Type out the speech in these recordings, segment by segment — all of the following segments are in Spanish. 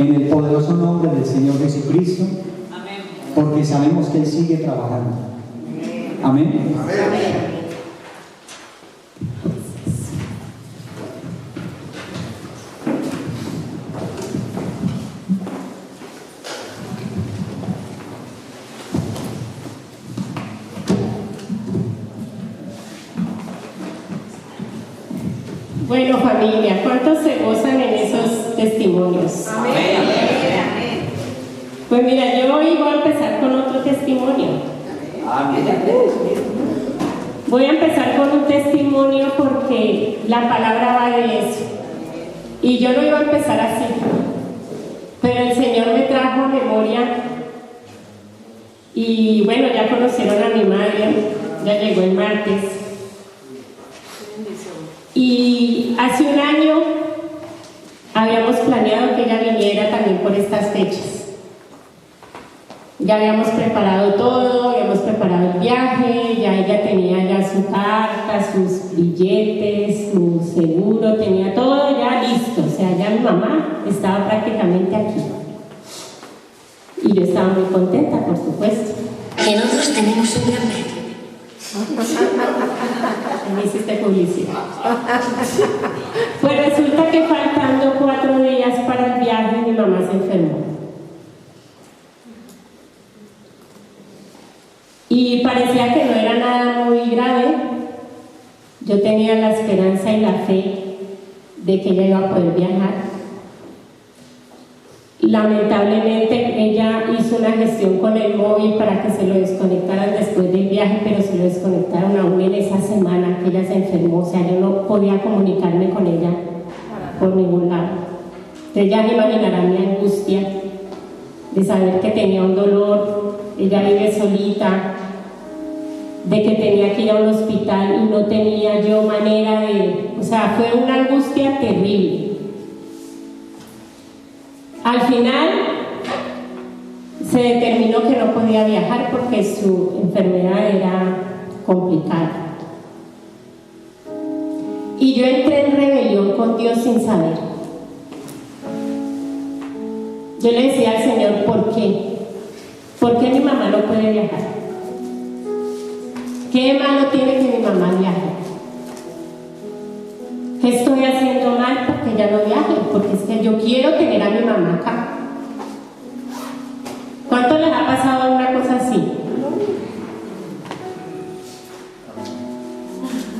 en el poderoso nombre del Señor Jesucristo, porque sabemos que Él sigue trabajando. Amén. Amén. Bueno, familia, ¿cuántos se gozan en esos testimonios? Amén. Pues mira, yo hoy voy a empezar con otro testimonio. Voy a empezar con un testimonio porque la palabra va de eso. Y yo no iba a empezar así, pero el Señor me trajo a memoria. Y bueno, ya conocieron a mi madre, ya llegó el martes. Y hace un año habíamos planeado que ella viniera también por estas fechas. Ya habíamos preparado todo, habíamos preparado el viaje, ya ella tenía ya su carta, sus billetes, su seguro, tenía todo ya listo. O sea, ya mi mamá estaba prácticamente aquí. Y yo estaba muy contenta, por supuesto. Que nosotros tenemos un gran premio. Me hiciste publicidad. Pues resulta que faltando 4 días para el viaje, mi mamá se enfermó. Y parecía que no era nada muy grave. Yo tenía la esperanza y la fe de que ella iba a poder viajar. Lamentablemente ella hizo una gestión con el móvil para que se lo desconectaran después del viaje, pero se lo desconectaron aún en esa semana que ella se enfermó. O sea, yo no podía comunicarme con ella por ningún lado. Entonces ya me imaginarán mi angustia de saber que tenía un dolor, ella vive solita, de que tenía que ir a un hospital y no tenía yo manera de... O sea, fue una angustia terrible. Al final se determinó que no podía viajar porque su enfermedad era complicada. Y yo entré en rebelión con Dios sin saber. Yo le decía al Señor, ¿por qué? ¿Por qué mi mamá no puede viajar? ¿Qué malo tiene que mi mamá viaje? ¿Qué estoy haciendo mal porque ella no viaje? Porque es que yo quiero tener a mi mamá acá. ¿Cuánto les ha pasado una cosa así?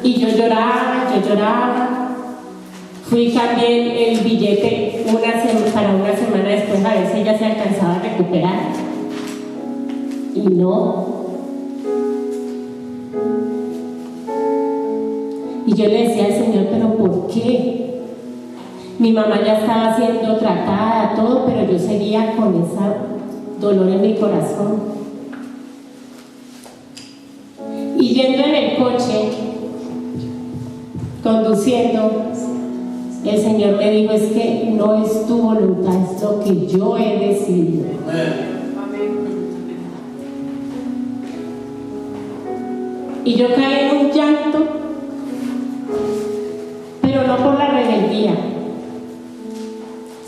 Y yo lloraba. Fui y cambié el billete para una semana después a ver si ella se alcanzaba a recuperar. Y no. Y yo le decía al Señor, ¿pero por qué? Mi mamá ya estaba siendo tratada, todo, pero yo seguía con ese dolor en mi corazón. Y yendo en el coche, conduciendo, el Señor me dijo, es que no es tu voluntad, es lo que yo he decidido. Y yo caí en un llanto, pero no por la rebeldía,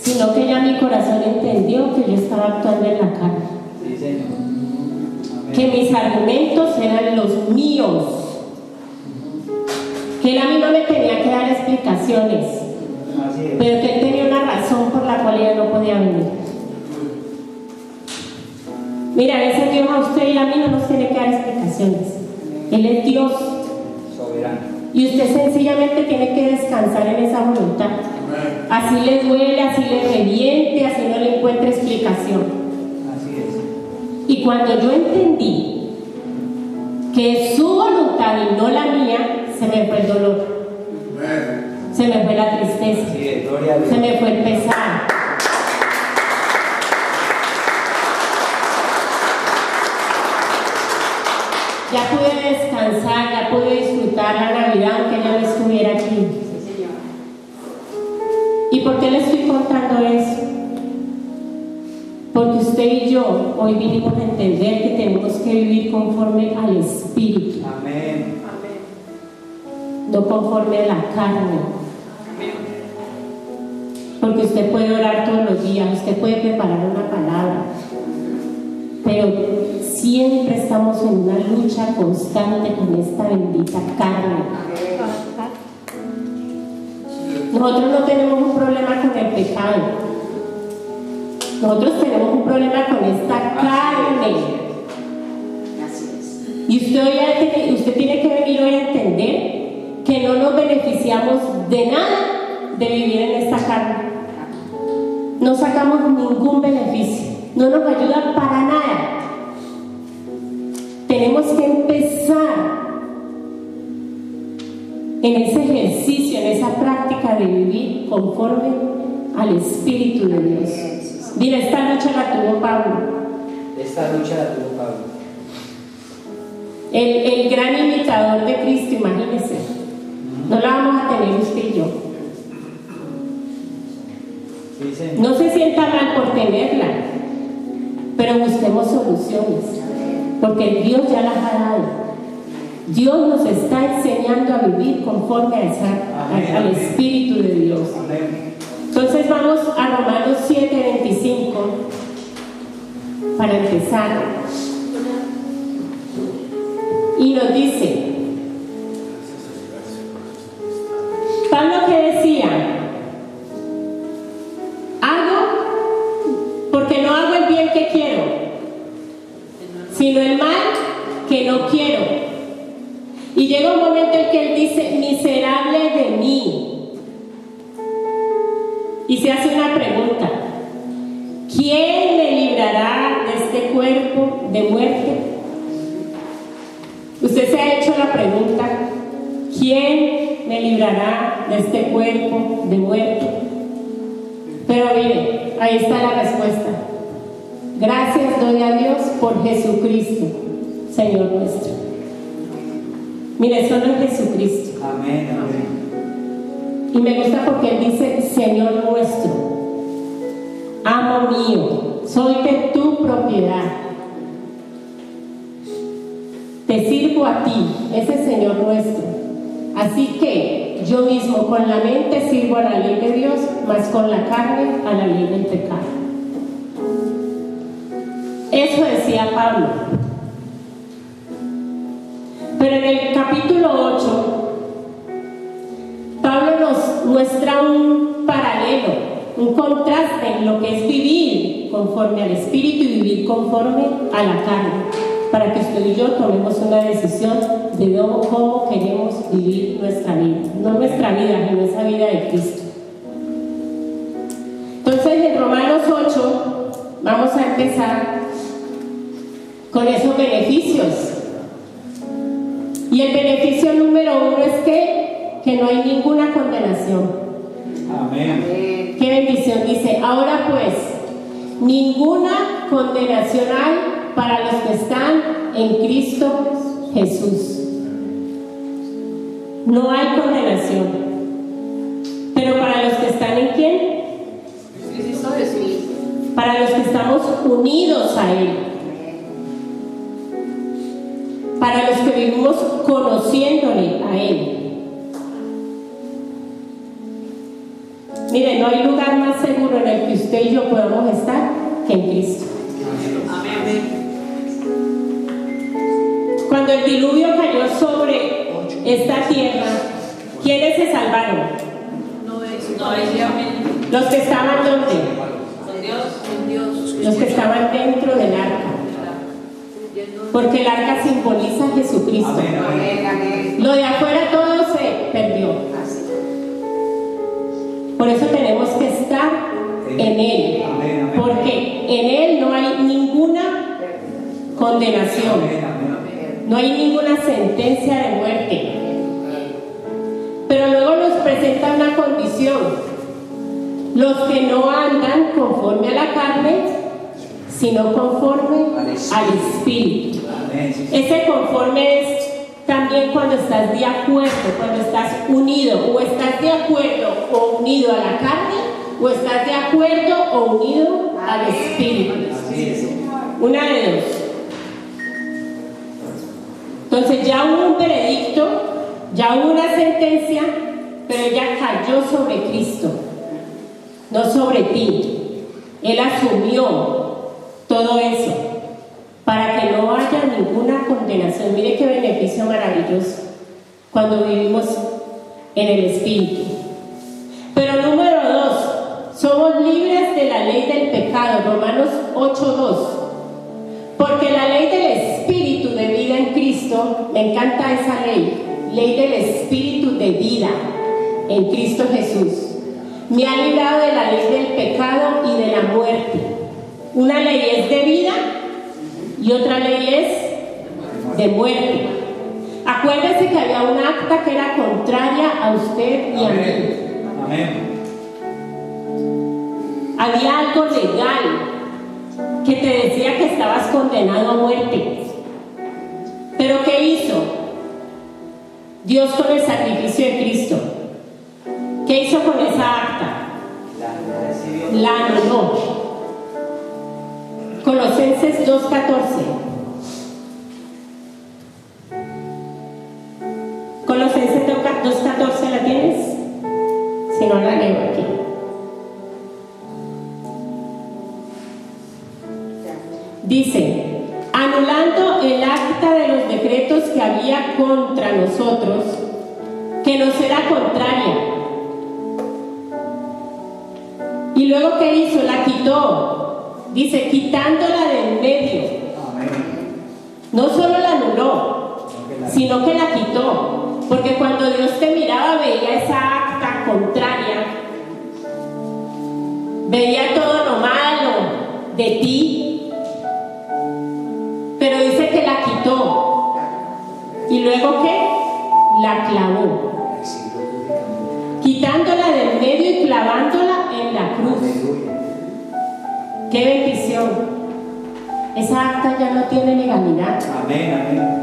sino que ya mi corazón entendió que yo estaba actuando en la carne. Sí, Señor. Que mis argumentos eran los míos, que él a mí no me tenía que dar explicaciones, pero que él tenía una razón por la cual ella no podía venir. Mira, ese Dios a usted y a mí no nos tiene que dar explicaciones. Él es Dios Soberano. y usted sencillamente tiene que descansar en esa voluntad. Así le duele, así le reviente, así no le encuentre explicación. Así es. Y cuando yo entendí que es su voluntad y no la mía, se me fue el dolor, se me fue la tristeza, Así es. Gloria a Dios. se me fue el pesar. Ya pude descansar, ya pude disfrutar la Navidad aunque ella no estuviera aquí. ¿Y por qué le estoy contando eso? Porque usted y yo hoy vinimos a entender que tenemos que vivir conforme al Espíritu, Amén. no conforme a la carne. Porque usted puede orar todos los días, usted puede preparar una palabra, pero siempre estamos en una lucha constante con esta bendita carne. Nosotros no tenemos un problema con el pecado, nosotros tenemos un problema con esta carne. Y usted tiene que venir hoy a entender que no nos beneficiamos de nada de vivir en esta carne. No sacamos ningún beneficio, no nos ayuda para nada. Tenemos que empezar en ese ejercicio, en esa práctica de vivir conforme al Espíritu de Dios. Mira, esta lucha la tuvo Pablo. Esta lucha la tuvo Pablo. El gran imitador de Cristo, imagínense. No la vamos a tener usted y yo. No se sienta mal por tenerla, pero busquemos soluciones, porque Dios ya las ha dado. Dios nos está enseñando a vivir conforme al Espíritu de Dios. Entonces vamos a Romanos 7:25 para empezar. Y nos dice, Pablo, que decía, porque no hago el bien que quiero, sino el mal que no quiero. Y llega un momento en que él dice, miserable de mí. Y se hace una pregunta, ¿quién me librará de este cuerpo de muerte? Usted se ha hecho la pregunta, ¿quién me librará de este cuerpo de muerte? Pero mire, ahí está la respuesta. Gracias doy a Dios por Jesucristo, Señor nuestro. Mire, solo es Jesucristo. Amén, amén. Y me gusta porque él dice, Señor nuestro, amo mío, soy de tu propiedad. Te sirvo a ti, ese Señor nuestro. Así que yo mismo con la mente sirvo a la ley de Dios, mas con la carne a la ley del pecado. Eso decía Pablo. Pero en el capítulo 8, Pablo nos muestra un paralelo, un contraste en lo que es vivir conforme al Espíritu y vivir conforme a la carne, para que usted y yo tomemos una decisión de cómo queremos vivir nuestra vida, no nuestra vida, sino esa vida de Cristo. Entonces en Romanos 8 vamos a empezar con esos beneficios. Y el beneficio número 1 es que no hay ninguna condenación. Amén. Qué bendición. Dice, ahora pues, ninguna condenación hay para los que están en Cristo Jesús. No hay condenación. Pero para los que están en ¿quién? Cristo Jesús. Para los que estamos unidos a Él. Para los que vivimos conociéndole a Él. Mire, no hay lugar más seguro en el que usted y yo podamos estar que en Cristo. Amén. Cuando el diluvio cayó sobre esta tierra, ¿quiénes se salvaron? No es Los que estaban ¿dónde? con Dios. Los que estaban dentro del arca. Porque el arca simboliza a Jesucristo. Lo de afuera todo se perdió. Por eso tenemos que estar en Él. Porque en Él no hay ninguna condenación. No hay ninguna sentencia de muerte. Pero luego nos presenta una condición. Los que no andan conforme a la carne, sino conforme al Espíritu. Ese conforme es también cuando estás de acuerdo, cuando estás unido, o estás de acuerdo o unido a la carne, o estás de acuerdo o unido al Espíritu. Una de dos. Entonces ya hubo un veredicto, ya hubo una sentencia, pero ella cayó sobre Cristo, no sobre ti. Él asumió todo eso para que no haya ninguna condenación. Mire qué beneficio maravilloso cuando vivimos en el Espíritu. Pero número 2, somos libres de la ley del pecado, Romanos 8:2. Porque la ley del Espíritu de vida en Cristo, me encanta esa ley del Espíritu de vida en Cristo Jesús, me ha librado de la ley del pecado y de la muerte. Una ley es de vida y otra ley es de muerte. Acuérdese que había un acta que era contraria a usted y a mí. Amén. Había algo legal que te decía que estabas condenado a muerte. Pero ¿qué hizo Dios con el sacrificio de Cristo? ¿Qué hizo con esa acta? La anuló. Colosenses 2:14. Colosenses 2:14, ¿la tienes? Si no, la leo aquí. Dice: anulando el acta de los decretos que había contra nosotros, que nos era contraria. Y luego, ¿qué hizo? La quitó. Dice, quitándola del medio. No solo la anuló, sino que la quitó. Porque cuando Dios te miraba, veía esa acta contraria, veía todo lo malo de ti, pero dice que la quitó. ¿Y luego qué? La clavó, quitándola del medio y clavándola en la cruz. ¡Qué bendición! Esa acta ya no tiene legalidad. Amén, amén.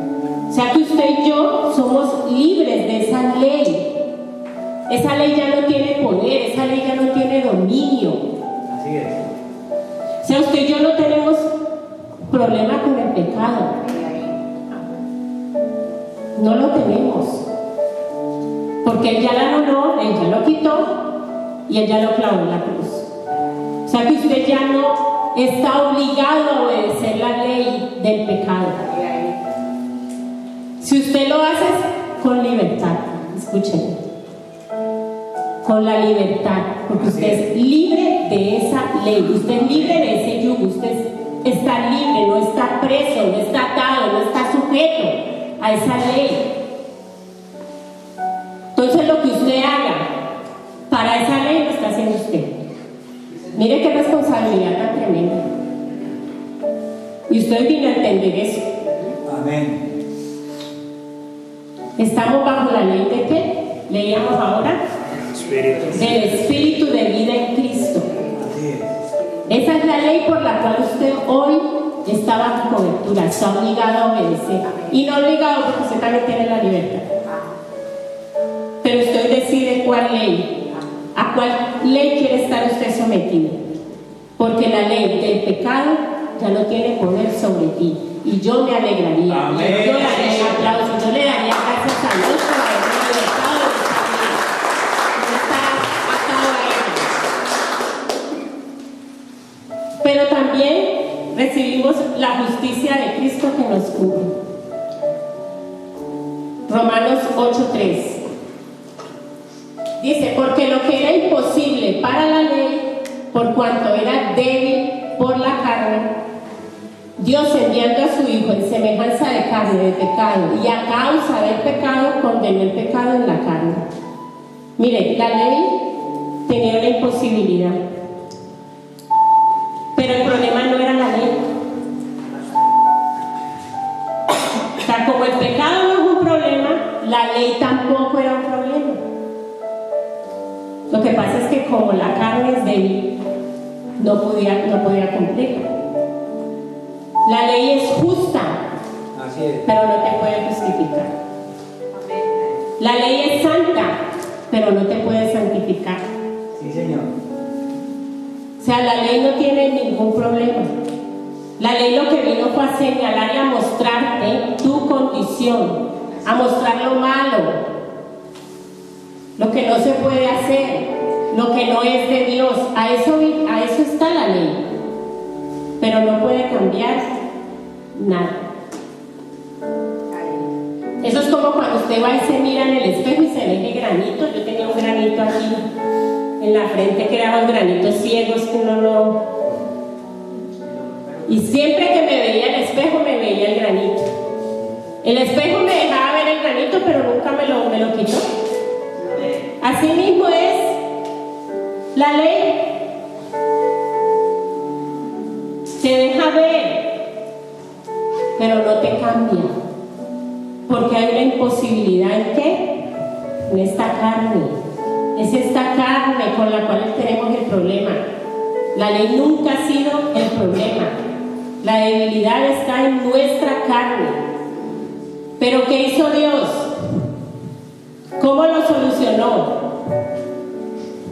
O sea que usted y yo somos libres de esa ley. Esa ley ya no tiene poder, esa ley ya no tiene dominio. Así es. O sea, usted y yo no tenemos problema con el pecado. No lo tenemos. Porque Él ya la anuló, Él ya lo quitó y Él ya lo clavó en la cruz. O sea que usted ya no está obligado a obedecer la ley del pecado. Si usted lo hace con libertad, escúcheme, con la libertad, porque usted es libre de esa ley, usted es libre de ese yugo, usted está libre, no está preso, no está atado, no está sujeto a esa ley. Entonces lo que usted haga para esa ley lo está haciendo usted. Mire qué responsabilidad tan tremenda. Y usted viene a entender eso. Amén. Estamos bajo la ley de ¿qué? Leíamos ahora. Del Espíritu de vida en Cristo. Esa es la ley por la cual usted hoy está bajo cobertura, está obligado a obedecer. Y no obligado porque usted también tiene la libertad. Pero usted decide cuál ley, a cuál ley quiere estar usted sometido. Porque la ley del pecado ya no tiene poder sobre ti. Y yo me alegraría. Amén. Yo le daría un aplauso, yo le daría gracias a Dios por haberme libertado de esta ley. No está atado a ella. Pero también recibimos la justicia de Cristo que nos cubre. Romanos 8:3 dice: porque lo que era imposible para la ley, por cuanto era débil por la carne, Dios, enviando a su Hijo en semejanza de carne, de pecado, y a causa del pecado, condenó el pecado en la carne. Mire, la ley tenía una imposibilidad, pero el problema no era la ley. O sea, como el pecado no es un problema, la ley tampoco era un problema. Lo que pasa es que como la carne es débil, no podía cumplirla. La ley es justa, Así es. pero no te puede justificar. La ley es santa, pero no te puede santificar. Sí, Señor. O sea, la ley no tiene ningún problema. La ley lo que vino fue a señalar y a mostrarte tu condición, a mostrar lo malo, lo que no se puede hacer, lo que no es de Dios. A eso está la ley. puede cambiar nada. Eso es como cuando usted va y se mira en el espejo y se ve el granito. Yo tenía un granito aquí en la frente que eran los granitos ciegos que uno no... Y siempre que me veía el espejo me veía el granito. El espejo me dejaba ver el granito, pero nunca me lo quitó. Así mismo es la ley. Te deja ver, pero no te cambia. Porque hay una imposibilidad ¿en qué? En esta carne. Es esta carne con la cual tenemos el problema. La ley nunca ha sido el problema. La debilidad está en nuestra carne. Pero ¿qué hizo Dios? ¿Cómo lo solucionó?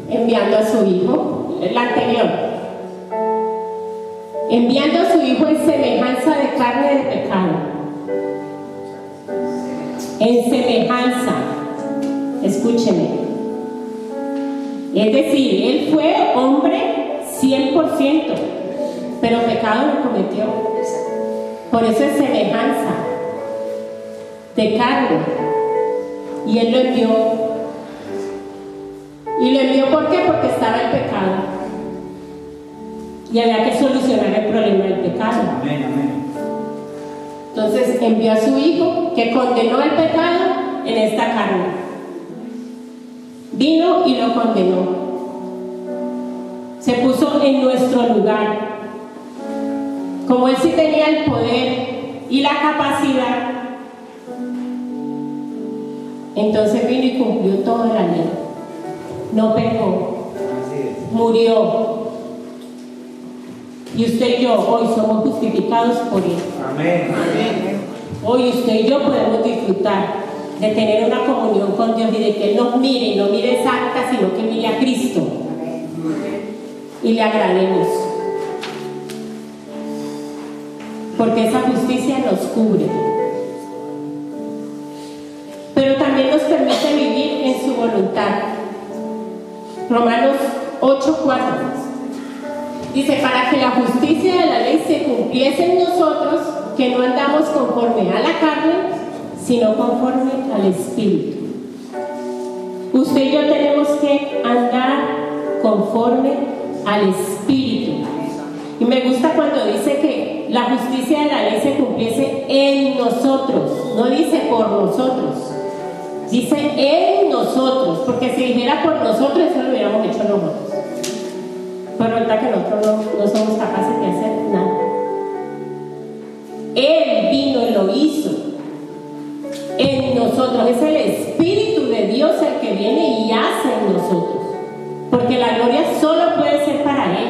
Enviando a su Hijo, el anterior. Enviando a su Hijo en semejanza de carne de pecado. En semejanza. Escúcheme. Es decir, Él fue hombre 100%, pero pecado no cometió. Por eso es semejanza de carne. Y Él lo envió. ¿Y lo envió por qué? Porque estaba el pecado. Y había que solucionar el problema del pecado. Amén, amén. Entonces envió a su Hijo que condenó el pecado en esta carne. Vino y lo condenó. Se puso en nuestro lugar. Como Él sí tenía el poder y la capacidad, entonces vino y cumplió toda la ley. No pecó. Murió. Y usted y yo hoy somos justificados por Él. Amén. Amén. Hoy usted y yo podemos disfrutar de tener una comunión con Dios y de que Él nos mire, y no mire santa, sino que mire a Cristo. Y le agrademos. Porque esa justicia nos cubre. Pero también nos permite vivir en su voluntad. Romanos 8:4 dice: para que la justicia de la ley se cumpliese en nosotros, que no andamos conforme a la carne, sino conforme al Espíritu. Usted y yo tenemos que andar conforme al Espíritu. Y me gusta cuando dice que la justicia de la ley se cumpliese en nosotros. No dice por nosotros, dice en nosotros, porque si dijera por nosotros, eso lo hubiéramos hecho nosotros. Pero ahorita que nosotros no somos capaces de hacer nada. Él vino y lo hizo en nosotros. Es el Espíritu de Dios el que viene y hace en nosotros. Porque la gloria solo puede ser para Él.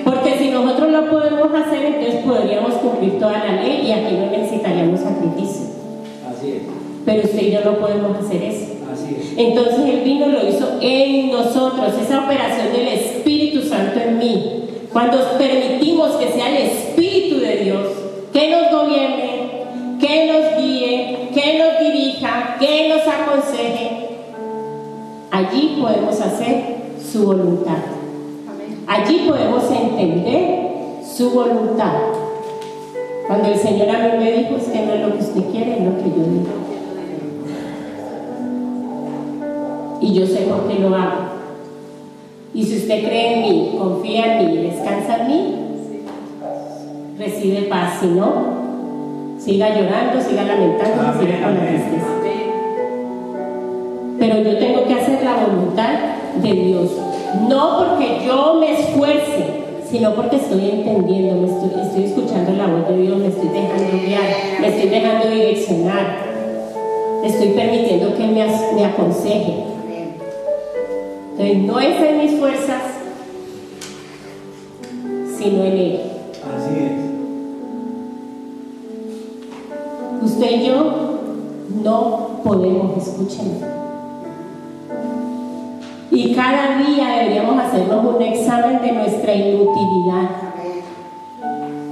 Porque si nosotros lo podemos hacer, entonces podríamos cumplir toda la ley y aquí no necesitaríamos sacrificio. Así es. Pero usted y yo no podemos hacer eso. Así es. Entonces Él vino y lo hizo en nosotros, esa operación del Espíritu Santo en mí. Cuando permitimos que sea el Espíritu de Dios que nos gobierne, que nos guíe, que nos dirija, que nos aconseje, allí podemos hacer su voluntad. Allí podemos entender su voluntad. Cuando el Señor a mí me dijo: es que no es lo que usted quiere, es lo que yo digo. Y yo sé por qué lo hago. Y si usted cree en mí, confía en mí, descansa en mí, recibe paz. Si no, siga llorando, siga lamentando, siga con la tristeza. Pero yo tengo que hacer la voluntad de Dios. No porque yo me esfuerce, sino porque estoy entendiendo, estoy escuchando la voz de Dios, me estoy dejando guiar, me estoy dejando direccionar, estoy permitiendo que Él me aconseje. Entonces no es en mis fuerzas, sino en Él. Así es. Usted y yo no podemos, escúchenme. Y cada día deberíamos hacernos un examen de nuestra inutilidad,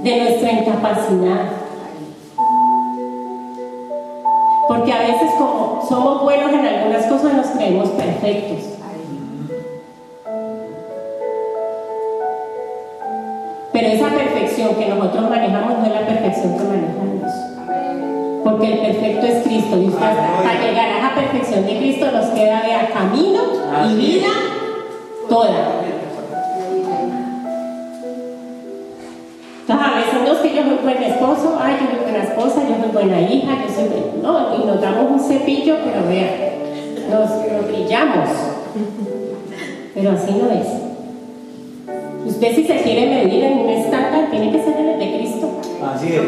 de nuestra incapacidad. Porque a veces, como somos buenos en algunas cosas, nos creemos perfectos. Pero Pero esa perfección que nosotros manejamos no es la perfección que maneja Dios. Porque el perfecto es Cristo. Y usted, para llegar a esa perfección de Cristo nos queda ver camino y vida toda. Entonces a veces no es que yo soy buen esposo, ay, yo soy buena esposa, yo soy buena hija, yo soy buena... No, y nos damos un cepillo, pero vean, nos brillamos. Pero así no es. Usted si se quiere medir en un estándar, tiene que ser en el de Cristo. Así es.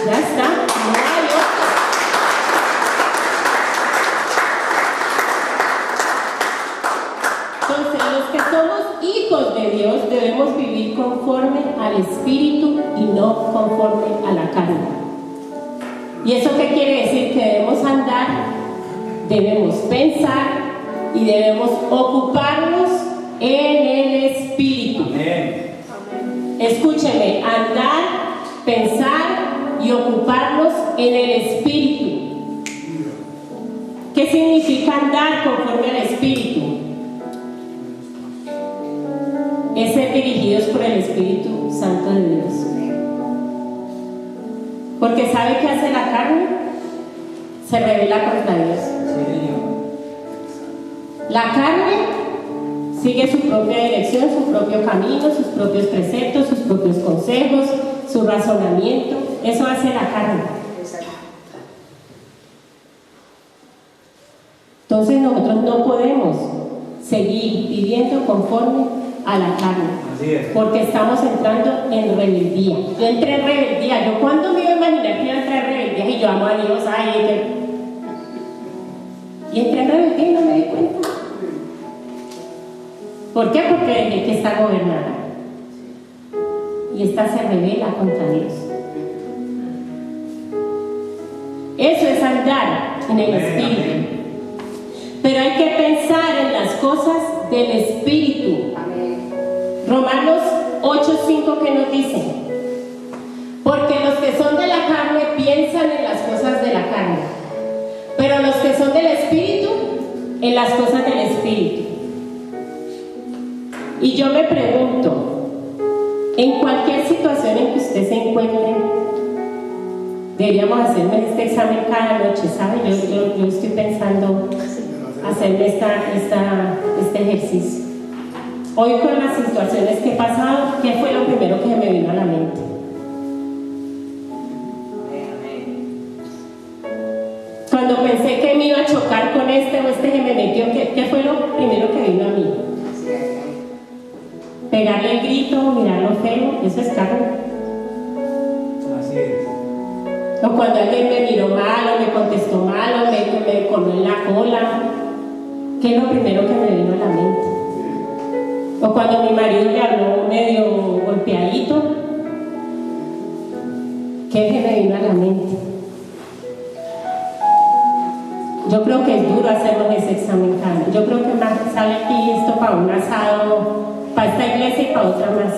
Ya está, no hay otro. Entonces, los que somos hijos de Dios debemos vivir conforme al Espíritu y no conforme a la carne. ¿Y eso qué quiere decir? Que debemos andar, debemos pensar y debemos ocuparnos en el Espíritu. Amén. Escúcheme, andar, pensar y ocuparnos en el Espíritu. ¿Qué significa andar conforme al Espíritu? Es ser dirigidos por el Espíritu Santo de Dios. Porque ¿sabe qué hace la carne? Se rebela contra Dios. La carne sigue su propia dirección, su propio camino, sus propios preceptos, sus propios consejos, su razonamiento. Eso hace la carne. Entonces nosotros no podemos seguir viviendo conforme a la carne, porque estamos entrando en rebeldía. Yo entré en rebeldía. ¿Yo cuándo me iba a imaginar que iba a entrar en rebeldía? Y yo amo a Dios, y entré en rebeldía y no me di cuenta. ¿Por qué? Porque dejé que está gobernada y esta se revela contra Dios. Eso es andar en el Espíritu. Pero hay que pensar en las cosas del Espíritu. Romanos 8:5 que nos dice: porque los que son de la carne piensan en las cosas de la carne, pero los que son del Espíritu, en las cosas del Espíritu. Y yo me pregunto, en cualquier situación en que usted se encuentre, deberíamos hacerme este examen cada noche, ¿sabe? Yo estoy pensando hacerme este ejercicio. Hoy con las situaciones que he pasado, ¿qué fue lo primero que me vino a la mente? Cuando pensé que me iba a chocar con este o este que me metió, ¿qué fue lo primero que vino a mí? Pegarle el grito, mirarlo feo, eso es carne. Así es. O cuando alguien me miró mal o me contestó mal o me coló en la cola, ¿qué es lo primero que me vino a la mente? O cuando mi marido le habló medio golpeadito, ¿qué me vino a la mente? Yo creo que es duro hacernos ese examen carne. Yo creo que más sale aquí esto para un asado, para esta iglesia y para otra más.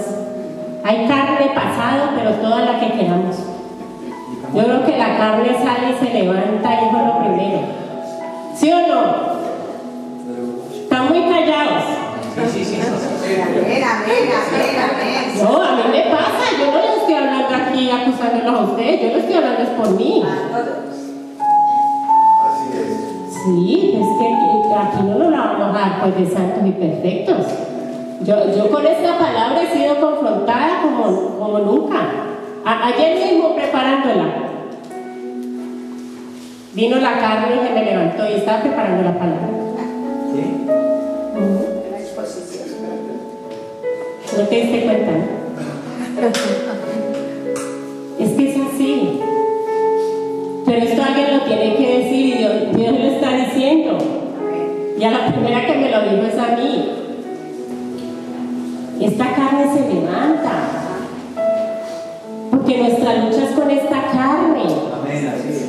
Hay carne pasado, pero toda la que queramos. Yo creo que la carne sale y se levanta y eso es lo primero. ¿Sí o no? Están muy callados. Sí. No, a mí me pasa. Yo no les estoy hablando aquí acusándolos a ustedes. Yo les estoy hablando es por mí. Sí, es que aquí no nos la vamos a dar pues de santos y perfectos. Yo con esta palabra he sido confrontada como nunca. Ayer mismo preparándola, vino la carne y se me levantó y estaba preparando la palabra. ¿Sí? ¿No te diste cuenta? Es que es así. Pero esto alguien lo tiene que decir y Dios lo está diciendo. Y a la primera que me lo dijo es a mí. Esta carne se levanta. Porque nuestra lucha es con esta carne. Amén, así es.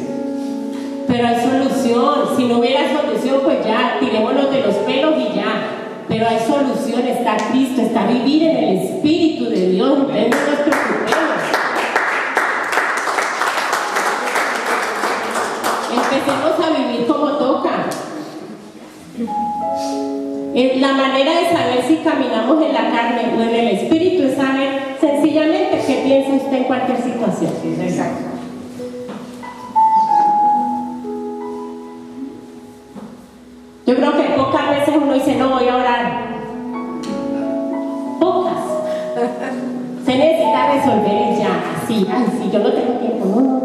Pero hay solución. Si no hubiera solución, pues ya, tirémonos de los pelos y ya. Pero hay solución, está Cristo, está vivir en el Espíritu de Dios. Entonces no nos preocupemos. Empecemos a vivir como toca. La manera de saber si caminamos en la carne o en el Espíritu es saber dice, no voy a orar. Pocas. Se necesita resolver ya. Sí, ay, sí, yo no tengo tiempo. No.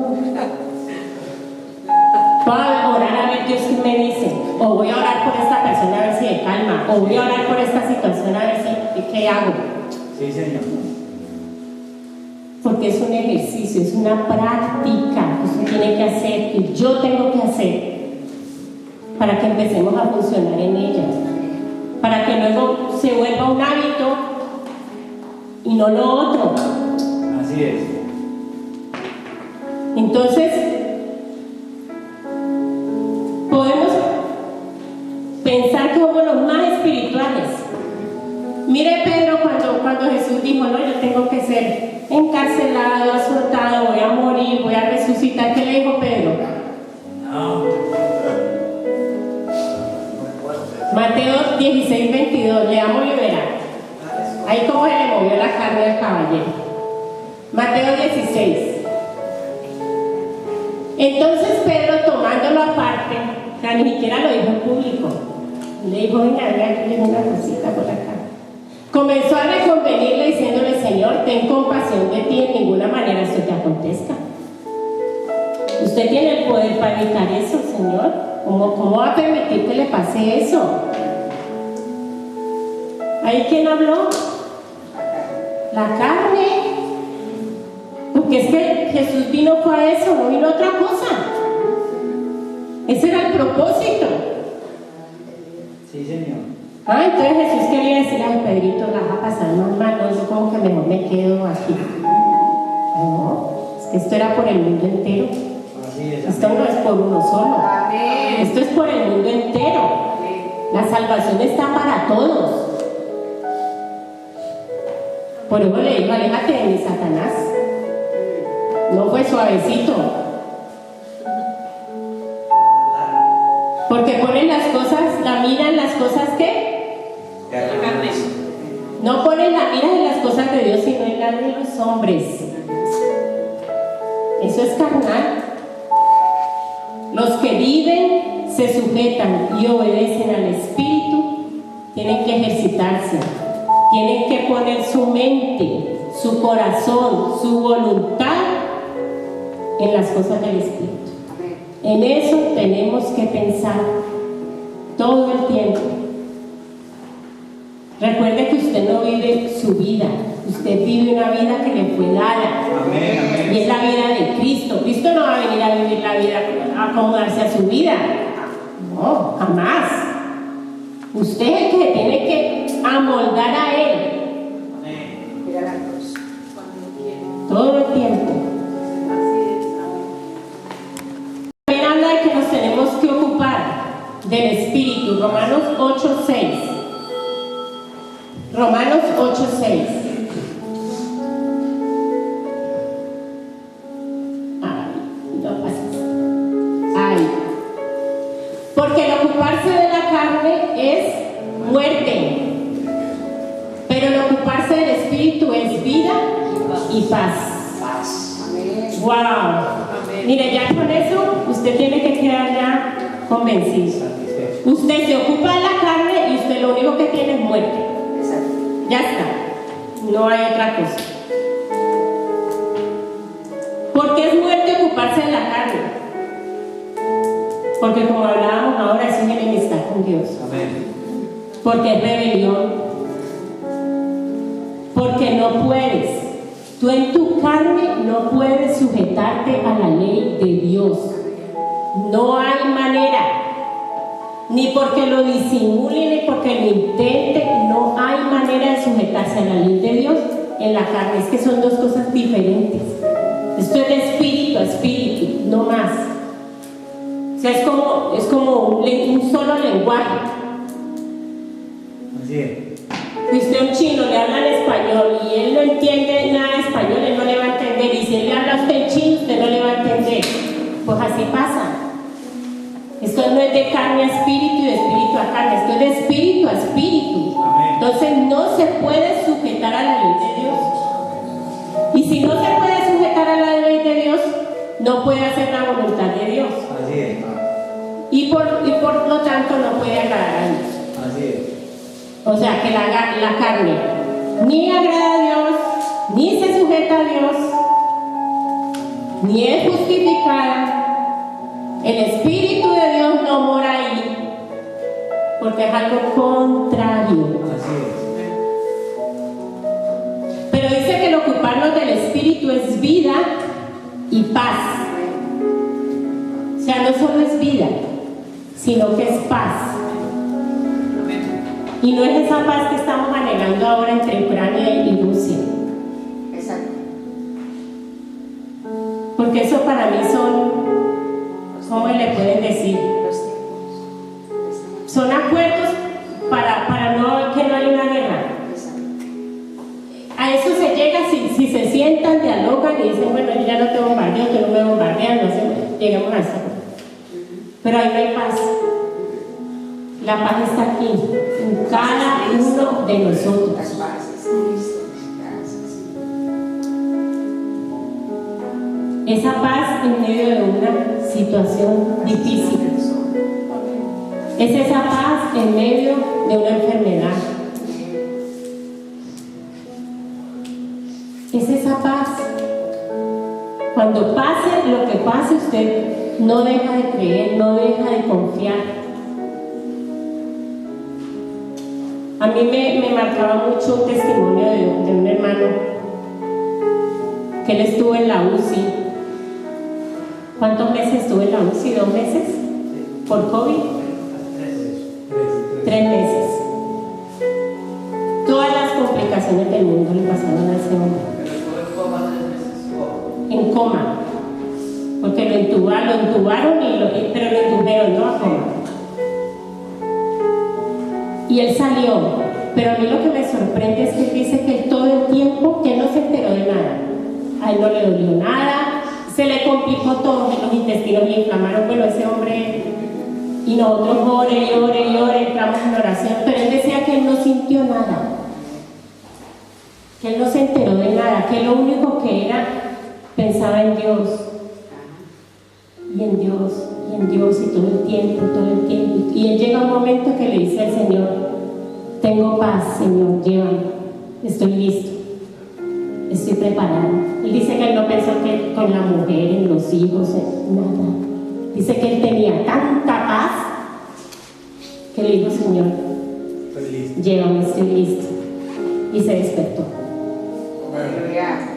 Voy a orar a ver Dios qué me dice. O voy a orar por esta persona a ver si me calma. O voy a orar por esta situación a ver si qué hago. Sí, Señor. Porque es un ejercicio, es una práctica que usted tiene que hacer, que yo tengo que hacer, para que empecemos a funcionar en ella, para que luego se vuelva un hábito y no lo otro. Así es. Entonces, podemos pensar que somos los más espirituales. Mire Pedro cuando Jesús dijo, no, yo tengo que ser encarcelado, azotado, voy a morir, voy a resucitar. ¿Qué le dijo Pedro? No. Mateo 16, 22, leamos y verá. Ahí como se le movió la carne al caballero. Mateo 16. Entonces Pedro, tomándolo aparte, o sea, ni siquiera lo dijo en público, le dijo, venga, aquí tengo una cosita por acá. Comenzó a reconvenirle diciéndole, Señor, ten compasión de ti, en ninguna manera esto te acontezca. Usted tiene el poder para evitar eso, Señor. ¿Cómo va a permitir que le pase eso? ¿Ahí quién habló? La carne. Porque es que Jesús vino para eso, no vino a otra cosa. Ese era el propósito. Sí, Señor. Entonces Jesús quería decir, ay, Pedrito, la va a pasar normal, no, yo como que mejor me quedo aquí. No, es que esto era por el mundo entero. Así es. Esto no es por uno solo. Amén. Esto es por el mundo entero. La salvación está para todos. Por eso le dijo, aléjate de mí, Satanás. No fue suavecito. Porque ponen las cosas, la mira en las cosas que no ponen la mira en las cosas de Dios, sino en las de los hombres. Eso es carnal. Los que viven, se sujetan y obedecen al Espíritu, tienen que ejercitarse, tienen que poner su mente, su corazón, su voluntad en las cosas del Espíritu. En eso tenemos que pensar todo el tiempo. Recuerde que usted no vive su vida, usted vive una vida que le fue dada. Amén, amén. Y es la vida de Cristo. Cristo no va a venir a vivir la vida, a acomodarse a su vida. No, jamás. Usted es el que tiene que amoldar a Él. Amén. Mira la cruz. Cuando quiere. Todo el tiempo. Así es. Amén. También habla de que nos tenemos que ocupar del Espíritu. Romanos 8:6. Romanos 8:6. Porque el ocuparse de la carne es muerte, pero el ocuparse del Espíritu es vida y paz. Wow. Mire, ya con eso usted tiene que quedar ya convencido. Usted se ocupa de la carne y usted lo único que tiene es muerte. Ya está, no hay otra cosa. ¿Por qué es muerte ocuparse de la carne? Porque como hablábamos ahora, es una enemistad con Dios. Amén. Porque es rebelión. Porque no puedes. Tú en tu carne no puedes sujetarte a la ley de Dios. No hay manera. Ni porque lo disimule, ni porque lo intente. No hay manera de sujetarse a la ley de Dios en la carne. Es que son dos cosas diferentes. Esto es de espíritu a espíritu, no más. O sea, es como un solo lenguaje. Así es. Si usted a un chino le habla en español y él no entiende nada de español, él no le va a entender. Y si él le habla a usted en chino, usted no le va a entender. Pues así pasa. Esto no es de carne a espíritu y de espíritu a carne. Esto es de espíritu a espíritu. Amén. Entonces no se puede sujetar a la ley de Dios. Y si no se puede sujetar a la ley de Dios, no puede hacer la voluntad de Dios. Así es. Y por lo tanto no puede agradar a Dios. Así es. O sea, que la carne ni agrada a Dios, ni se sujeta a Dios, ni es justificada. El Espíritu de Dios no mora ahí, porque es algo contrario. Así es. Pero dice que el ocuparnos del Espíritu es vida y paz. O sea, no solo es vida, sino que es paz. Y no es esa paz que estamos anhelando ahora entre Ucrania y Rusia. Exacto. Porque eso para mí son, ¿cómo le pueden decir? Los tiempos. Son acuerdos para que no haya una guerra. A eso se llega si se sientan, dialogan y dicen, bueno, yo ya no te bombardeo, que no me bombardean, no sé, llegamos a eso. Pero ahí no hay paz. La paz está aquí, en cada uno de nosotros. Las bases, Cristo. Gracias. Esa paz en medio de una situación difícil. Es esa paz en medio de una enfermedad. Es esa paz. Cuando pase lo que pase, usted no deja de creer, no deja de confiar. A mí me marcaba mucho un testimonio de un hermano que él estuvo en la UCI. ¿Cuántos meses estuvo en la UCI? ¿2 meses? ¿Por COVID? 3 meses. Todas las complicaciones del mundo le pasaron a ese hombre. En coma. Porque lo intubaron, pero lo indujeron, no a coma. Y él salió, pero a mí lo que me sorprende es que él dice que todo el tiempo que no se enteró de nada. A él no le dolió nada, se le complicó todo, los intestinos le inflamaron. Bueno, ese hombre, y nosotros ore, entramos en oración, pero él decía que él no sintió nada, que él no se enteró de nada, que lo único que era, pensaba en Dios, y en Dios, y en Dios, y todo el tiempo. Y él llega un momento que le dice al Señor, tengo paz, Señor, llévame, estoy listo, estoy preparado. Él dice que él no pensó que con la mujer, en los hijos, en nada. Dice que él tenía tanta paz que le dijo, Señor, llévame, estoy listo. Y se despertó. Aleluya.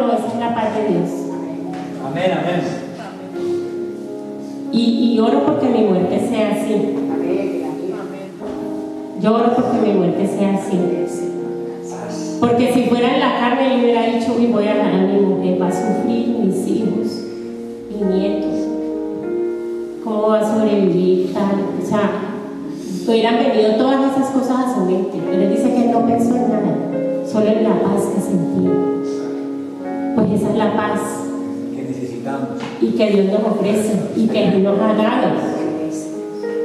Esa es la paz de Dios. Amén, amén. Y oro porque mi muerte sea así. Amén. Yo oro porque mi muerte sea así. Porque si fuera en la carne, yo hubiera dicho, uy, voy a dejar a mi mujer, va a sufrir, mis hijos, mis nietos. ¿Cómo va a sobrevivir tal? O sea, hubieran venido todas esas cosas a su mente. Pero él dice que él no pensó en nada, solo en la paz que sentía. Pues esa es la paz Que necesitamos. y que Dios nos ofrece y que Él nos ha dado.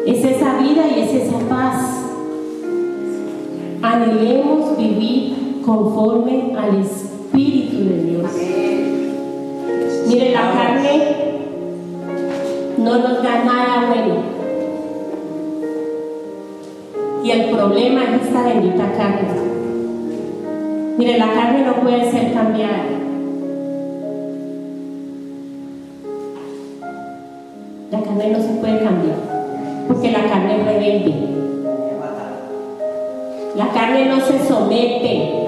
Es esa vida y es esa paz. Anhelemos vivir conforme al Espíritu de Dios. Mire, la carne no nos da nada bueno. Y el problema es esta bendita carne. Mire, la carne no puede ser cambiada. La carne no se puede cambiar, porque la carne es rebelde. La carne no se somete.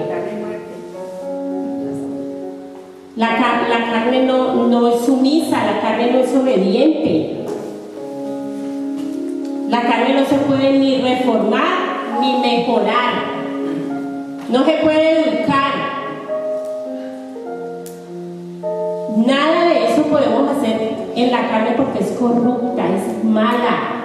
La carne no es sumisa, la carne no es obediente. La carne no se puede ni reformar ni mejorar. No se puede educar. Nada de eso podemos hacer en la carne porque es corrupta, es mala.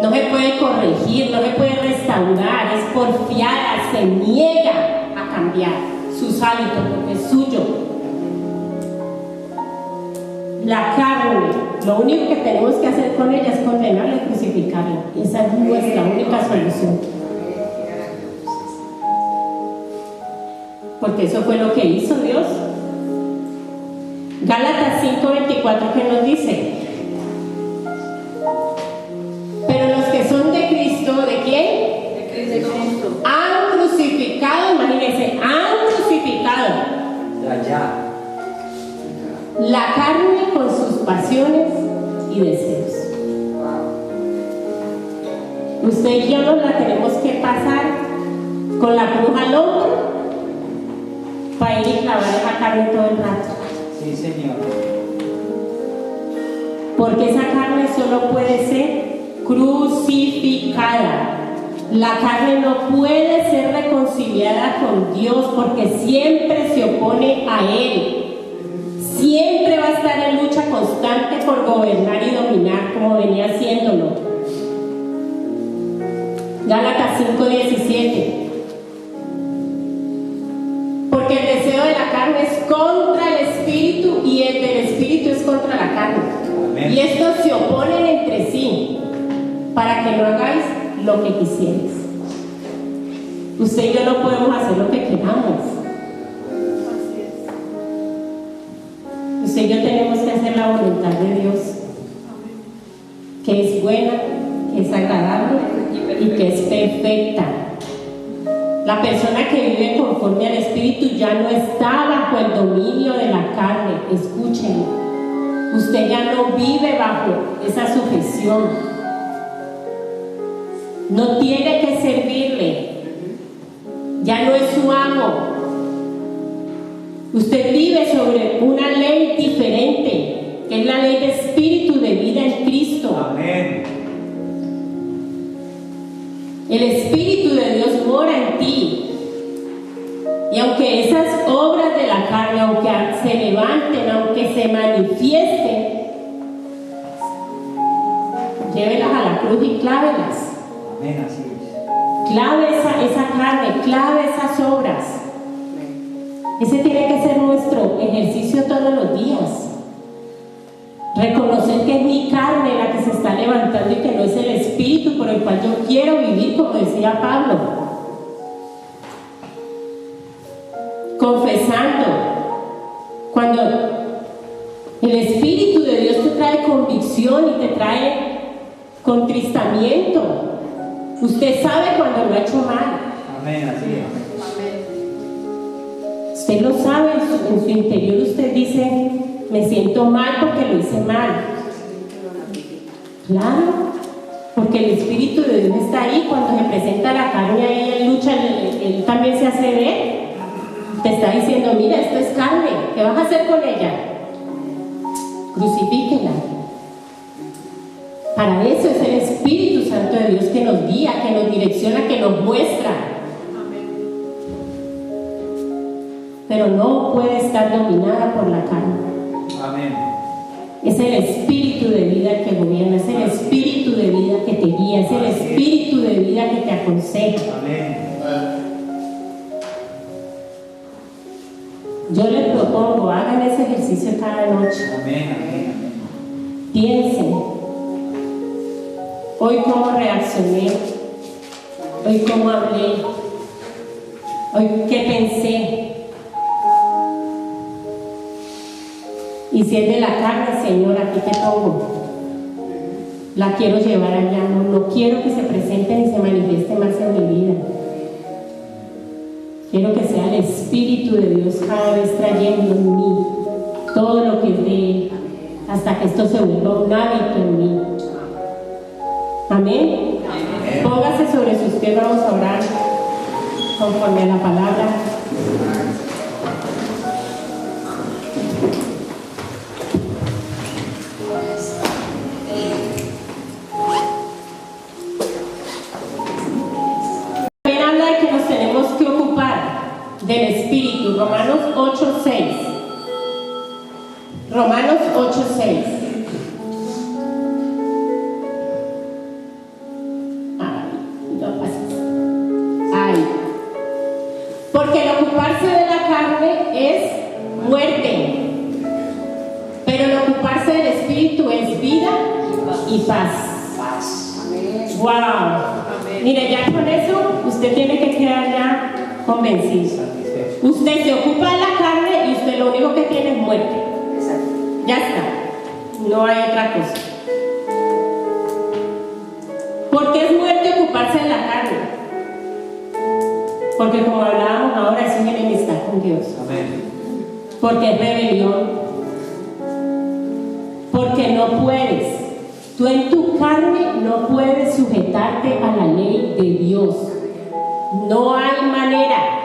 No se puede corregir, no se puede restaurar, es porfiada, se niega a cambiar sus hábitos porque es suyo. La carne, lo único que tenemos que hacer con ella es condenarla y crucificarla. Y esa es nuestra única solución. Porque eso fue lo que hizo Dios. Gálatas 5:24, ¿qué nos dice? Pero los que son de Cristo, ¿de quién? De Cristo. Han crucificado, imagínense, han crucificado allá. la carne con sus pasiones y deseos. Usted y yo nos la tenemos que pasar con la cruz al hombro para ir y clavar esa carne todo el rato. Sí, Señor. Porque esa carne solo puede ser crucificada. La carne no puede ser reconciliada con Dios porque siempre se opone a Él. Siempre va a estar en lucha constante por gobernar y dominar como venía haciéndolo. Gálatas 5:17. Porque el deseo de la carne es contra el espíritu y el del espíritu es contra la carne. Amén. Y estos se oponen entre sí para que no hagáis lo que quisierais. Usted y yo no podemos hacer lo que queramos. Usted y yo tenemos que hacer la voluntad de Dios, que es buena, que es agradable y que es perfecta. La persona que vive conforme al Espíritu ya no está bajo el dominio de la carne. Escúchenlo. Usted ya no vive bajo esa sujeción. No tiene que servirle. Ya no es su amo. Usted vive sobre una ley diferente, que es la ley de espíritu de vida en Cristo. Amén. El Espíritu de Dios mora en ti. Y aunque esas obras de la carne, aunque se levanten, aunque se manifiesten, llévelas a la cruz y clávelas. Amén, así es. Clave esa carne, clave esas obras. Ese tiene que ser nuestro ejercicio todos los días. Reconocer que es mi carne la que se está levantando y que no es el espíritu por el cual yo quiero vivir, como decía Pablo. Confesando. Cuando el Espíritu de Dios te trae convicción y te trae contristamiento, usted sabe cuando lo ha hecho mal. Amén, así es. Usted lo sabe en su interior. Usted dice: me siento mal porque lo hice mal. Claro, porque el Espíritu de Dios está ahí. Cuando se presenta la carne ahí en lucha, él también se hace ver. Te está diciendo: mira, esto es carne, ¿qué vas a hacer con ella? Crucifíquela. Para eso es el Espíritu Santo de Dios que nos guía, que nos direcciona, que nos muestra. Pero no puede estar dominada por la carne. Amén. Es el espíritu de vida el que gobierna, es el espíritu de vida que te guía, es el espíritu de vida que te aconseja. Amén. Yo les propongo, hagan ese ejercicio cada noche. Amén, amén, amén. Piensen, hoy cómo reaccioné, hoy cómo hablé, hoy qué pensé. Y si es de la carne, Señor, aquí te pongo. La quiero llevar allá, no quiero que se presente ni se manifieste más en mi vida. Quiero que sea el Espíritu de Dios cada vez trayendo en mí todo lo que es de Él, hasta que esto se vuelva un hábito en mí. Amén. Póngase sobre sus pies, vamos a orar conforme a la palabra. También habla de que nos tenemos que ocupar del Espíritu. Romanos 8:6. Romanos 8:6. Porque el ocuparse de la carne es muerte, pero el ocuparse del Espíritu es vida y paz. Wow. Mire, ya con eso usted tiene que quedar ya convencido. Usted se ocupa de la carne y usted lo único que tiene es muerte. Ya está, no hay otra cosa. ¿Por qué es muerte ocuparse de la carne? Porque como hablábamos ahora, es una enemistad con Dios. Amén. Porque es rebelión. Porque no puedes. Tú en tu carne no puedes sujetarte a la ley de Dios. No hay manera.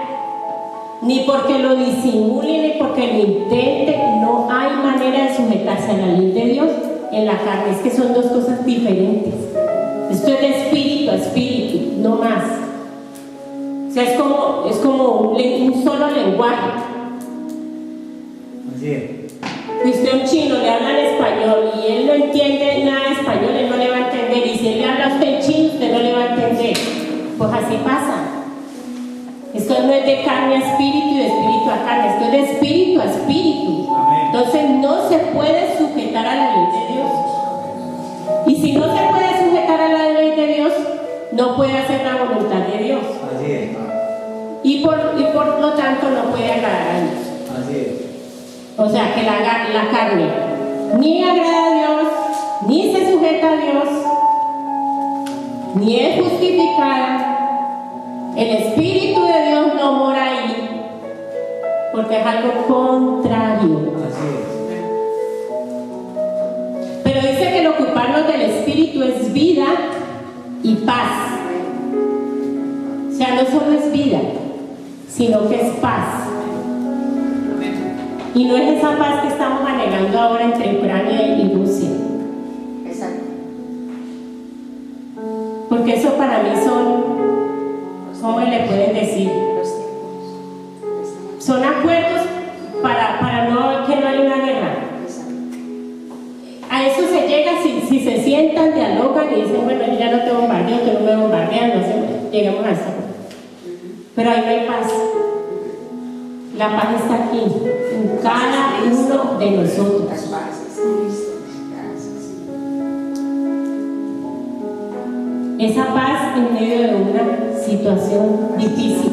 Ni porque lo disimule, ni porque lo intente. No hay manera de sujetarse a la ley de Dios en la carne. Es que son dos cosas diferentes. Esto es de espíritu a espíritu, no más. O sea, es como un solo lenguaje. Así es. Si usted a un chino le habla en español y él no entiende nada de español, él no le va a entender. Y si él le habla a usted en chino, usted no le va a entender. Pues así pasa. Esto no es de carne a espíritu y de espíritu a carne. Esto es de espíritu a espíritu. Amén. Entonces no se puede sujetar a la ley de Dios. Y si no se puede sujetar a la ley de Dios, no puede hacer la voluntad de Dios. Así es. Y por lo tanto no puede agradar a Dios. Así es. O sea que la carne ni agrada a Dios, ni se sujeta a Dios, ni es justificada. El Espíritu de Dios no mora ahí, porque es algo contrario. Así es. Pero dice que el ocuparnos del Espíritu es vida y paz. O sea, no solo es vida, sino que es paz. Y no es esa paz que estamos anhelando ahora entre Ucrania y Rusia. Exacto. Porque eso para mí son, ¿cómo le pueden decir? Los tiempos. Son acuerdos para que no haya una guerra. Exacto. A eso se llega si se sientan, dialogan y dicen, bueno, yo ya no te bombardeo, tú no me bombardeas, no sé, llegamos a eso. Pero ahí no hay paz. La paz está aquí, en cada uno de nosotros. Las bases, Cristo. Gracias. Esa paz en medio de una situación difícil.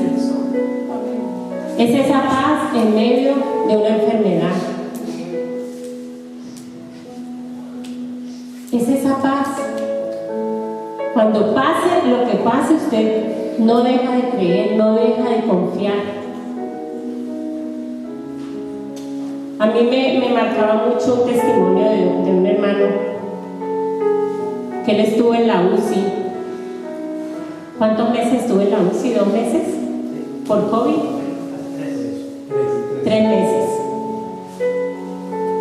Es esa paz en medio de una enfermedad. Es esa paz. Cuando pase lo que pase, usted no deja de creer, no deja de confiar. A mí me marcaba mucho un testimonio de un hermano que él estuvo en la UCI. ¿Cuántos meses estuvo en la UCI? ¿2 meses? ¿Por COVID? 3 meses.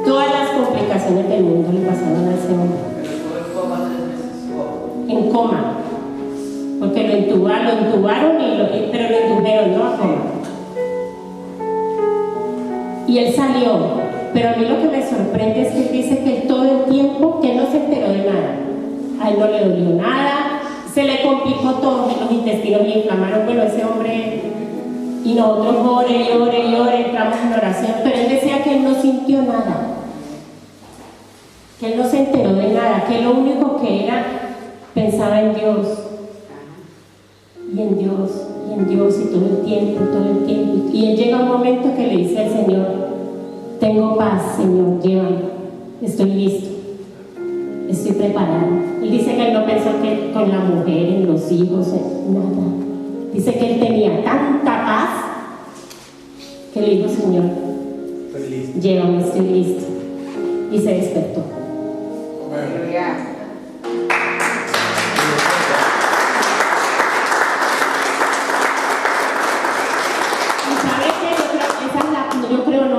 Todas las complicaciones del mundo le pasaron a ese hombre. En coma. Porque lo intubaron, pero lo indujeron, ¿no? A coma. Y él salió, pero a mí lo que me sorprende es que él dice que él todo el tiempo, que él no se enteró de nada. A él no le dolió nada, se le complicó todo, los intestinos le inflamaron, bueno, ese hombre, y nosotros ore, entramos en oración, pero él decía que él no sintió nada, que él no se enteró de nada, que lo único que era, pensaba en Dios, y en Dios, y todo el tiempo, y él llega un momento que le dice al Señor, tengo paz, Señor, llévame, estoy listo, estoy preparado. Él dice que él no pensó que con la mujer, en los hijos, en nada. Dice que él tenía tanta paz que le dijo, Señor, llévame, estoy listo, y se despertó. Aleluya.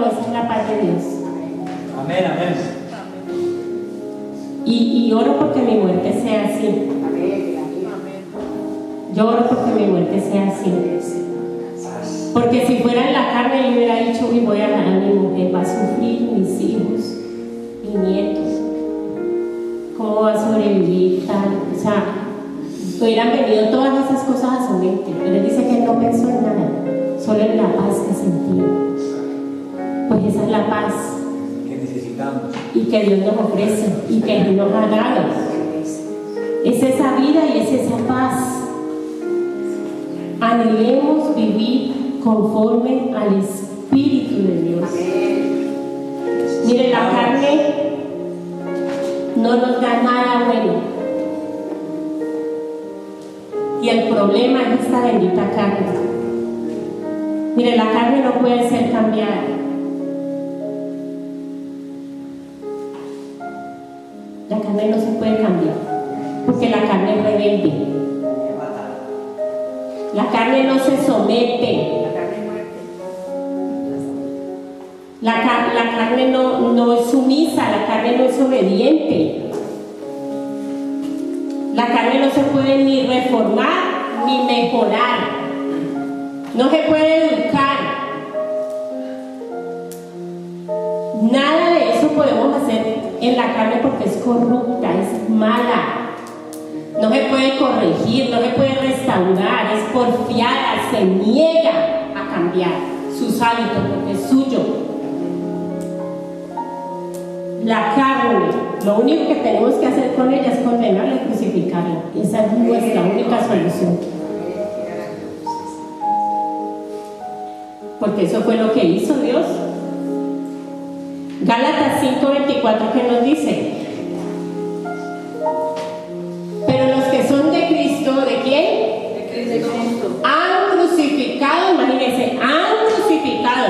Esa es la paz de Dios. Amén, amén. Y oro porque mi muerte sea así. Amén. Yo oro porque mi muerte sea así. Porque si fuera en la carne, yo hubiera dicho, uy, voy a dejar a mi mujer, va a sufrir, mis hijos, mis nietos. ¿Cómo va a sobrevivir tal? O sea, hubieran venido todas esas cosas a su mente. Pero él dice que él no pensó en nada, solo en la paz que sentía. Pues esa es la paz Que necesitamos. y que Dios nos ofrece y que Dios nos ha dado. Es esa vida y es esa paz. Anhelemos vivir conforme al Espíritu de Dios. Mire, la carne no nos da nada bueno. Y el problema es esta bendita carne. Mire, la carne no puede ser cambiada. La carne no se puede cambiar, porque la carne es rebelde. La carne no se somete. La carne no es sumisa, la carne no es obediente. La carne no se puede ni reformar ni mejorar. No se puede educar. Nada de eso podemos hacer en la carne porque es corrupta, es mala. No se puede corregir, no se puede restaurar, es porfiada, se niega a cambiar sus hábitos porque es suyo. La carne, lo único que tenemos que hacer con ella es condenarla y crucificarla. Esa es nuestra única solución. Porque eso fue lo que hizo Dios. Gálatas 5:24, que nos dice: pero los que son de Cristo, ¿de quién? De Cristo. Han crucificado, imagínense, han crucificado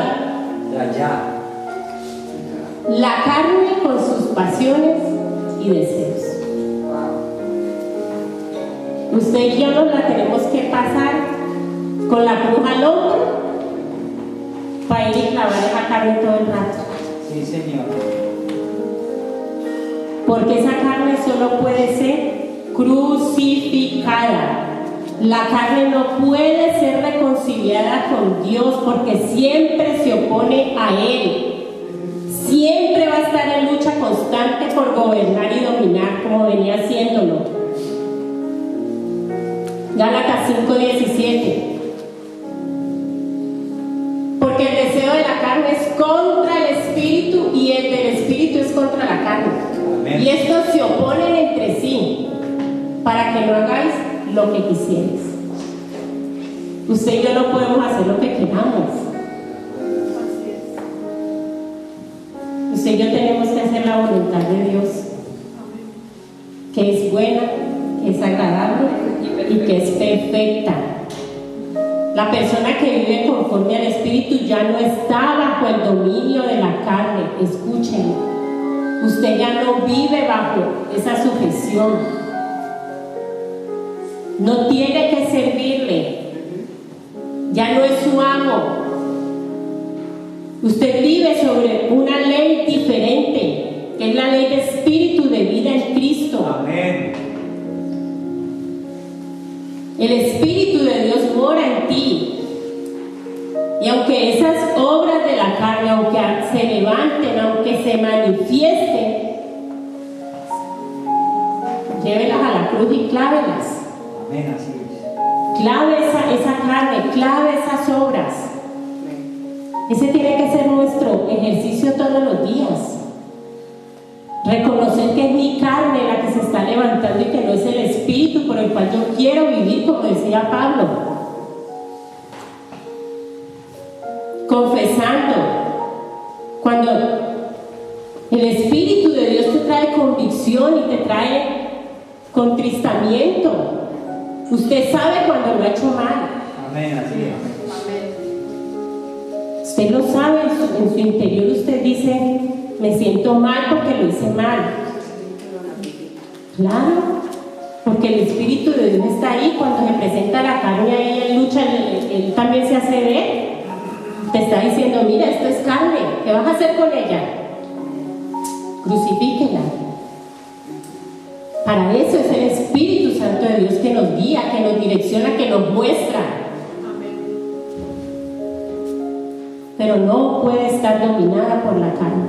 la carne con sus pasiones y deseos. Usted y yo nos la tenemos que pasar con la cruz al hombro para ir y clavar esa carne todo el rato. Sí, Señor. Porque esa carne solo puede ser crucificada. La carne no puede ser reconciliada con Dios porque siempre se opone a Él. Siempre va a estar en lucha constante por gobernar y dominar como venía haciéndolo. Gálatas 5:17. Porque el deseo de la carne es contra el espíritu y el del espíritu es contra la carne. Amén. Y estos se oponen entre sí para que no hagáis lo que quisierais. Usted y yo no podemos hacer lo que queramos. Usted y yo tenemos que hacer la voluntad de Dios, que es buena, que es agradable y que es perfecta. La persona que vive conforme al Espíritu ya no está bajo el dominio de la carne. Escúchenlo. Usted ya no vive bajo esa sujeción. No tiene que servirle. Ya no es su amo. Usted vive sobre una ley diferente, que es la ley de espíritu de vida en Cristo. Amén. El Espíritu de Dios mora en ti. Y aunque esas obras de la carne, aunque se levanten, aunque se manifiesten, llévelas a la cruz y clávelas. Amén, así es. Clave esa carne, clave esas obras. Ese tiene que ser nuestro ejercicio todos los días. Reconocer que es mi carne la que se está levantando y que no es el espíritu por el cual yo quiero vivir, como decía Pablo. Confesando. Cuando el Espíritu de Dios te trae convicción y te trae contristamiento, usted sabe cuando lo ha hecho mal. Amén, así es. Usted lo sabe, en su interior usted dice: me siento mal porque lo hice mal. Claro, porque el Espíritu de Dios está ahí. Cuando se presenta la carne ahí en lucha, él también se hace ver. Te está diciendo: mira, esto es carne, ¿qué vas a hacer con ella? Crucifíquela. Para eso es el Espíritu Santo de Dios que nos guía, que nos direcciona, que nos muestra. Pero no puede estar dominada por la carne.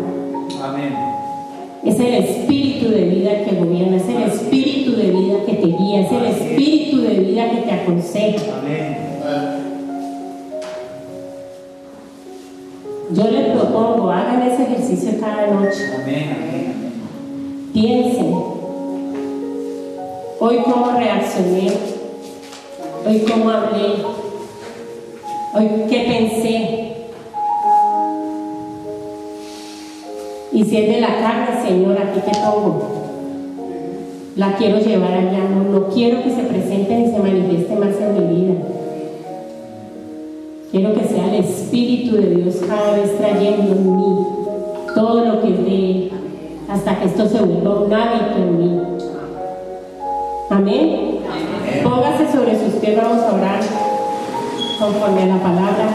Amén. Es el espíritu de vida que gobierna, es el espíritu de vida que te guía, es el espíritu de vida que te aconseja. Amén. Yo les propongo, hagan ese ejercicio cada noche. Amén, amén. Piensen, hoy cómo reaccioné, hoy cómo hablé, hoy qué pensé. Y si es de la carne, Señor, ¿aquí qué pongo? La quiero llevar allá, no quiero que se presente ni se manifieste más en mi vida. Quiero que sea el Espíritu de Dios cada vez trayendo en mí todo lo que es de Él, hasta que esto se vuelva un hábito en mí. Amén. Póngase sobre sus pies, vamos a orar conforme a la palabra.